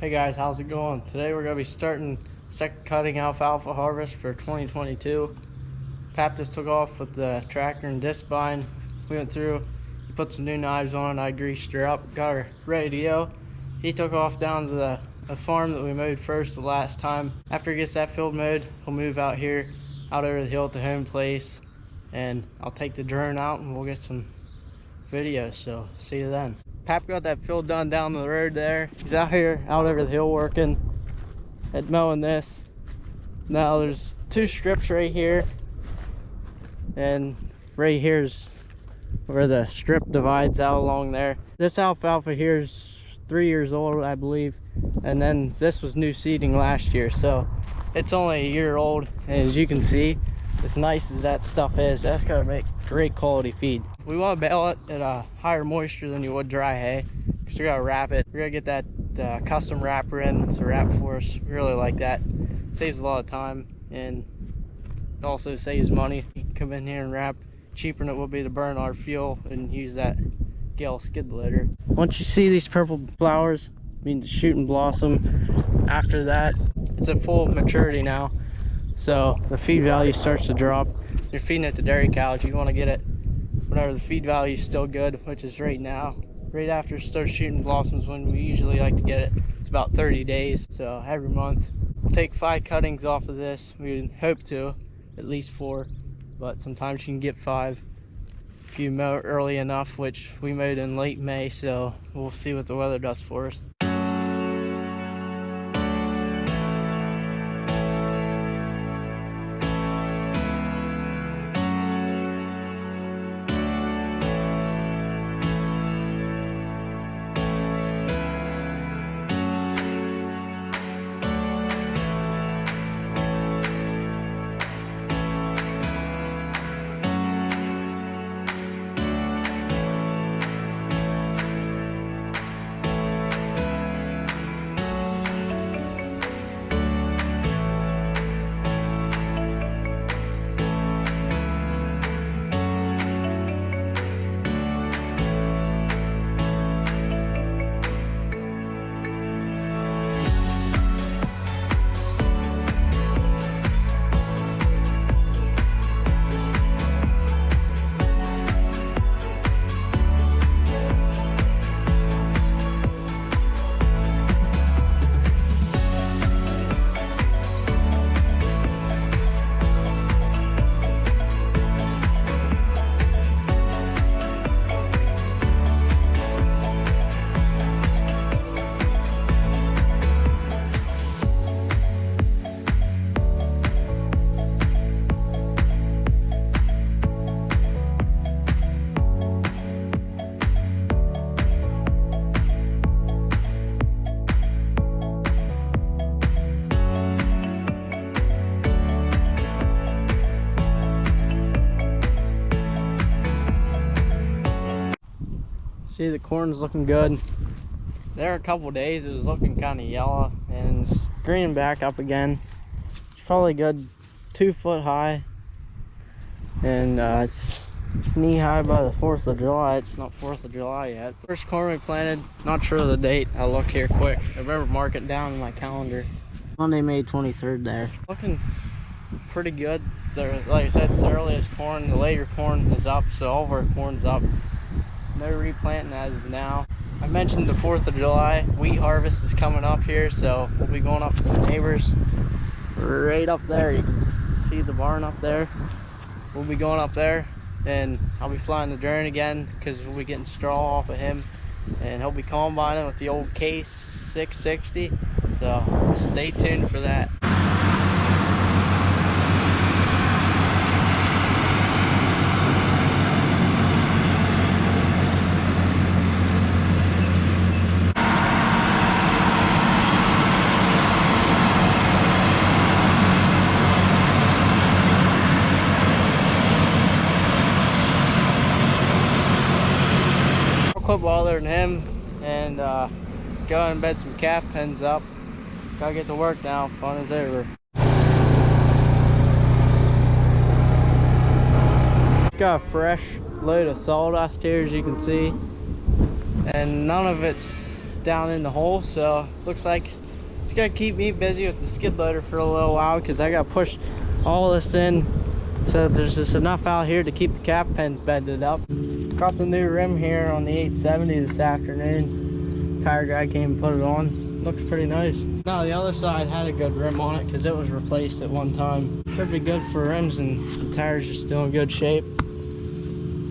Hey guys, how's it going? Today we're going to be starting second cutting alfalfa harvest for 2022. Pap just took off with the tractor and disc bind. We went through, he put some new knives on, I greased her up, got her ready to go. He took off down to the farm that we mowed first the last time. After he gets that field mowed, he'll move out here, out over the hill to home place, and I'll take the drone out and we'll get some videos, so see you then. Pap got that field done down the road there. He's out here, out over the hill working at mowing this. Now there's two strips right here, and right here's where the strip divides out along there. This alfalfa here is 3 years old, I believe, and then this was new seeding last year, so it's only a year old. And as you can see, as nice as that stuff is, that's gonna make great quality feed. We want to bale it at a higher moisture than you would dry hay, because we gotta wrap it. We're gonna get that custom wrapper in to wrap for us. We really like that. Saves a lot of time and it also saves money. You can come in here and wrap cheaper than it would be to burn our fuel and use that Gale skid loader. Once you see these purple flowers, it means shooting blossom. After that, it's at full maturity now, so the feed value starts to drop. You're feeding it to dairy cows, you want to get it whenever the feed value is still good, which is right now. Right after it starts shooting blossoms, when we usually like to get it, it's about 30 days. So every month we'll take 5 cuttings off of this. We hope to at least 4, but sometimes you can get 5 if you mow early enough, which we mowed in late May, so we'll see what the weather does for us. See, the corn's looking good. There are a couple days it was looking kind of yellow, and it's greening back up again. It's probably good 2 foot high, and it's knee high by the 4th of July. It's not 4th of July yet. First corn we planted, not sure of the date. I'll look here quick. I remember marking it down in my calendar. Monday, May 23rd there. Looking pretty good. Like I said, it's the earliest corn. The later corn is up, so all of our corn's up. No replanting as of now. I mentioned the 4th of July wheat harvest is coming up here, so we'll be going up to the neighbors right up there. You can see the barn up there. We'll be going up there, and I'll be flying the drone again because we'll be getting straw off of him, and he'll be combining with the old Case 660, so stay tuned for that. Quit bothering him and go and bed some calf pens up. Gotta get to work now. Fun is over. Got a fresh load of sawdust here, as you can see, and none of it's down in the hole, so looks like it's gonna keep me busy with the skid loader for a little while, because I gotta push all this in so there's just enough out here to keep the cap pins bended up. Got the new rim here on the 870 this afternoon. Tire guy came and put it on. Looks pretty nice. Now the other side had a good rim on it because it was replaced at one time. Should be good for rims, and the tires are still in good shape.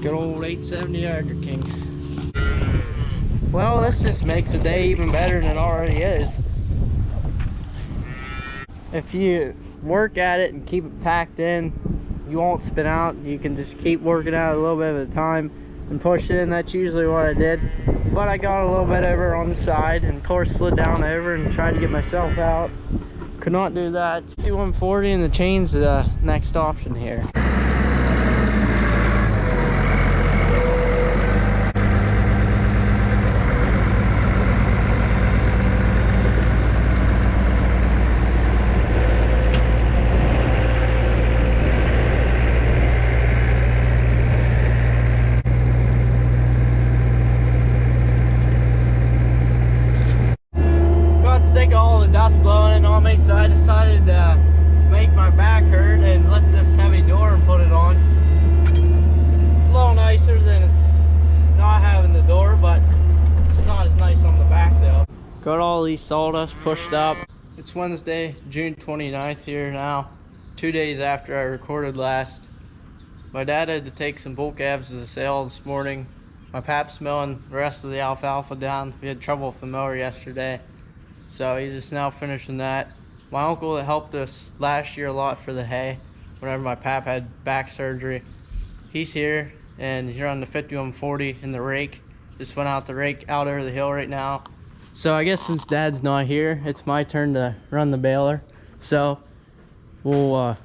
Good old 870 Agri King. Well, this just makes the day even better than it already is. If you work at it and keep it packed in, you won't spin out. You can just keep working at it a little bit at a time and push it in. That's usually what I did, but I got a little bit over on the side and of course slid down over and tried to get myself out. Could not do that. 140 and the chain's the next option here. Sick of all the dust blowing in on me, so I decided to make my back hurt and lift this heavy door and put it on. It's a little nicer than not having the door, but it's not as nice on the back though. Got all these sawdust pushed up. It's Wednesday, June 29th here now, 2 days after I recorded last. My dad had to take some bulk abs to the sale this morning. My pap's mowing the rest of the alfalfa down. We had trouble with the mower yesterday, so he's just now finishing that. My uncle that helped us last year a lot for the hay whenever my pap had back surgery, he's here and he's running the 5140 in the rake. Just went out the rake out over the hill right now. So I guess since dad's not here, it's my turn to run the baler. So we'll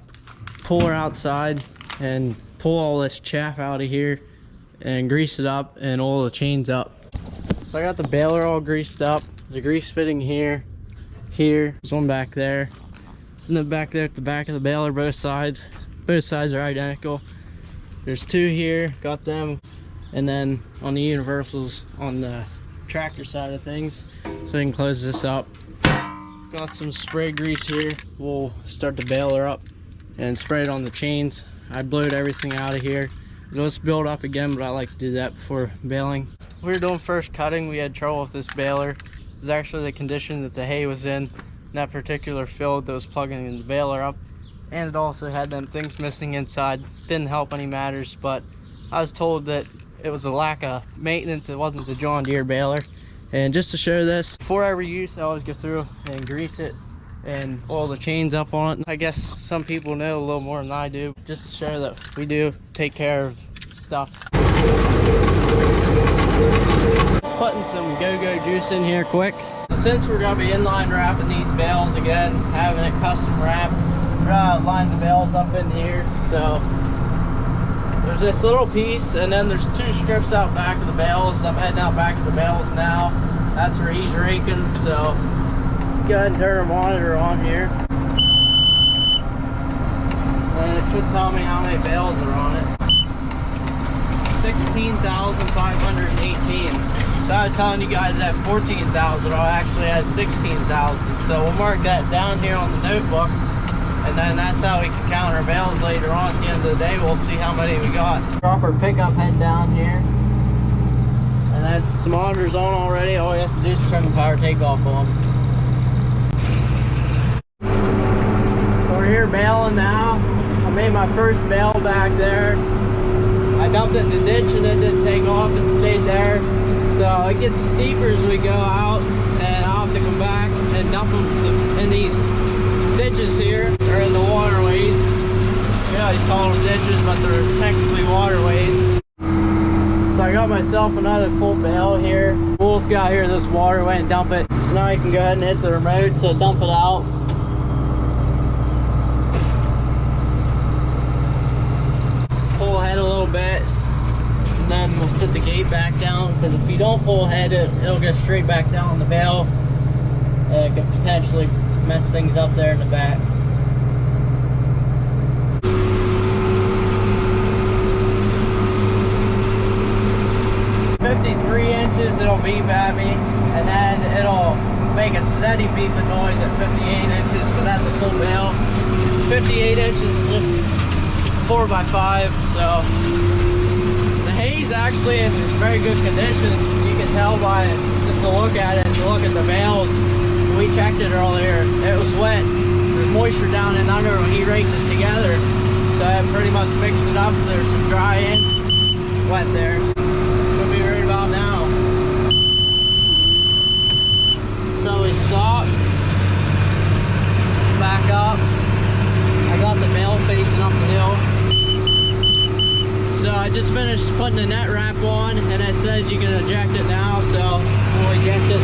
pull her outside and pull all this chaff out of here and grease it up and oil the chains up. So I got the baler all greased up. There's a grease fitting here, there's one back there, and then back there at the back of the baler, both sides are identical. There's two here, got them, and then on the universals on the tractor side of things, so we can close this up. Got some spray grease here. We'll start the baler up and spray it on the chains. I blowed everything out of here. Let's build up again, but I like to do that before baling. We were doing first cutting, we had trouble with this baler. It was actually the condition that the hay was in that particular field that was plugging the baler up, and it also had them things missing inside. Didn't help any matters, but I was told that it was a lack of maintenance. It wasn't the John Deere baler. And just to show this, before every use I always go through and grease it and oil the chains up on it. I guess some people know a little more than I do, just to show that we do take care of stuff. Putting some go-go juice in here quick. Since we're gonna be inline wrapping these bales again, having it custom wrapped, try to line the bales up in here. So there's this little piece, and then there's two strips out back of the bales. I'm heading out back of the bales now. That's where he's raking, so go ahead and turn our monitor on here. And it should tell me how many bales are on it. 16,518. So I was telling you guys that 14,000, I actually had 16,000. So we'll mark that down here on the notebook, and then that's how we can count our bales later on. At the end of the day, we'll see how many we got. Drop our pickup head down here, and that's the monitor's on already. All we have to do is turn the power takeoff on. So we're here baling now. I made my first bale back there. I dumped it in the ditch and it didn't take off and stayed there. So it gets steeper as we go out, and I'll have to come back and dump them in these ditches here, or in the waterways. You know, he's calling them ditches, but they're technically waterways. So I got myself another full bale here. We'll just go out here to this waterway and dump it. So now you can go ahead and hit the remote to dump it out. Pull ahead a little bit, and then we'll sit the gate back down, because if you don't pull ahead, it'll go straight back down on the bale. It could potentially mess things up there in the back. 53 inches it'll beep at me. and then it'll make a steady beeping noise at 58 inches, but that's a full bale. 58 inches is just 4x5, so the hay's actually in very good condition. You can tell by just to look at it, to look at the bales. We checked it earlier. It was wet. There's moisture down and under when he raked it together, so I pretty much mixed it up. There's some dry ends, wet there. What we worried about now. So we stopped, back up. I got the bale facing up the hill. So I just finished putting the net wrap on, and it says you can eject it now, so we'll eject it.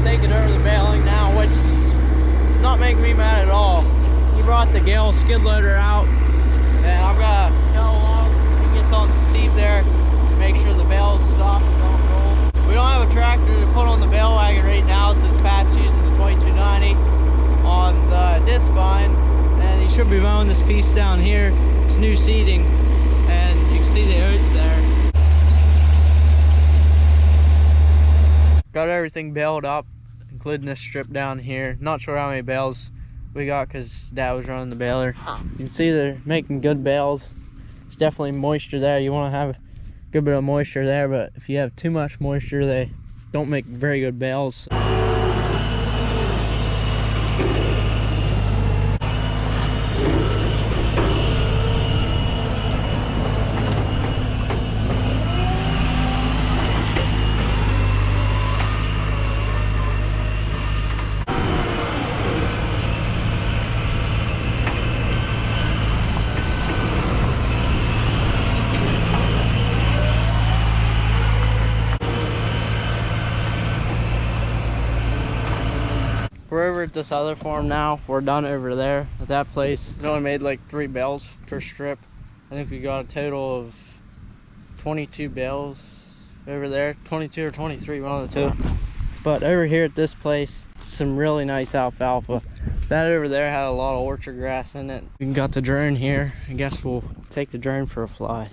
Taking over the baling now, which is not making me mad at all. He brought the Gale skid loader out, and I'm gonna go along. He gets on Steve there, make sure the bales stop and don't roll. We don't have a tractor to put on the bale wagon right now, since Pat's using the 2290 on the disc vine, and he should be mowing this piece down here. It's new seating, and you can see the oats there. Got everything baled up, including this strip down here. Not sure how many bales we got because Dad was running the baler. You can see they're making good bales. There's definitely moisture there. You want to have a good bit of moisture there, but if you have too much moisture, they don't make very good bales. We're over at this other farm now. We're done over there at that place. It only made like 3 bales per strip. I think we got a total of 22 bales over there. 22 or 23, one of the two. But over here at this place, some really nice alfalfa. That over there had a lot of orchard grass in it. We got the drone here. I guess we'll take the drone for a fly.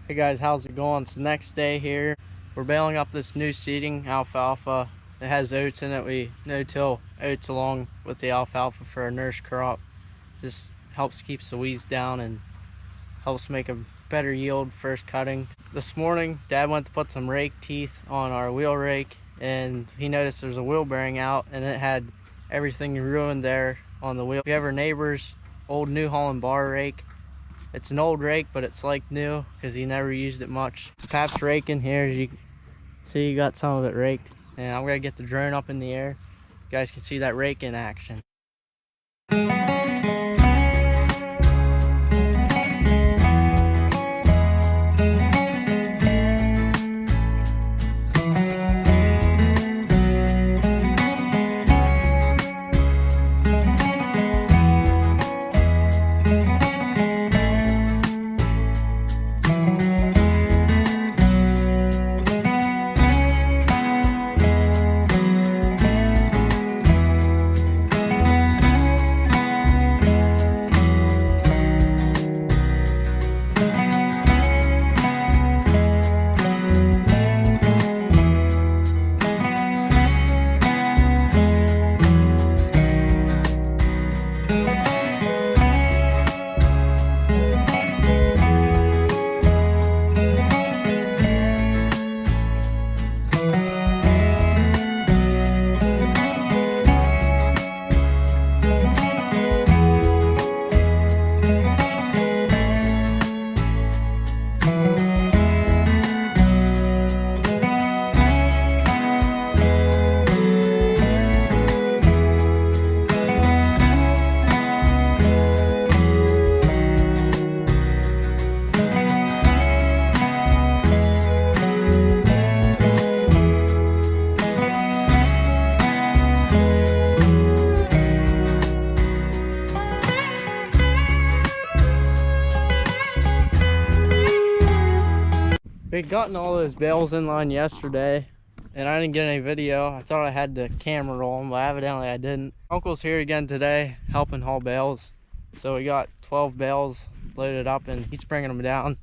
Hey guys, how's it going? It's the next day here. We're baling up this new seeding alfalfa. It has oats in it. We no-till oats along with the alfalfa for our nurse crop. Just helps keeps the weeds down and helps make a better yield first cutting. This morning, Dad went to put some rake teeth on our wheel rake, and he noticed there's a wheel bearing out, and it had everything ruined there on the wheel. We have our neighbor's old New Holland bar rake. It's an old rake, but it's like new because he never used it much. Pap's rake in here, you See, you got some of it raked. And I'm gonna get the drone up in the air. You guys can see that rake in action. We'd gotten all those bales in line yesterday, and I didn't get any video. I thought I had the camera rolling, but evidently I didn't. Uncle's here again today, helping haul bales. So we got 12 bales loaded up, and he's bringing them down.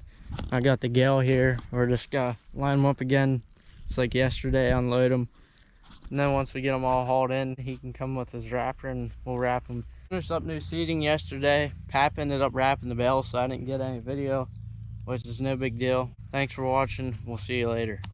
I got the gale here. We're just gonna line them up again. It's like yesterday, unload them. And then once we get them all hauled in, he can come with his wrapper and we'll wrap them. Finished up new seating yesterday. Pap ended up wrapping the bales, so I didn't get any video, which is no big deal. Thanks for watching. We'll see you later.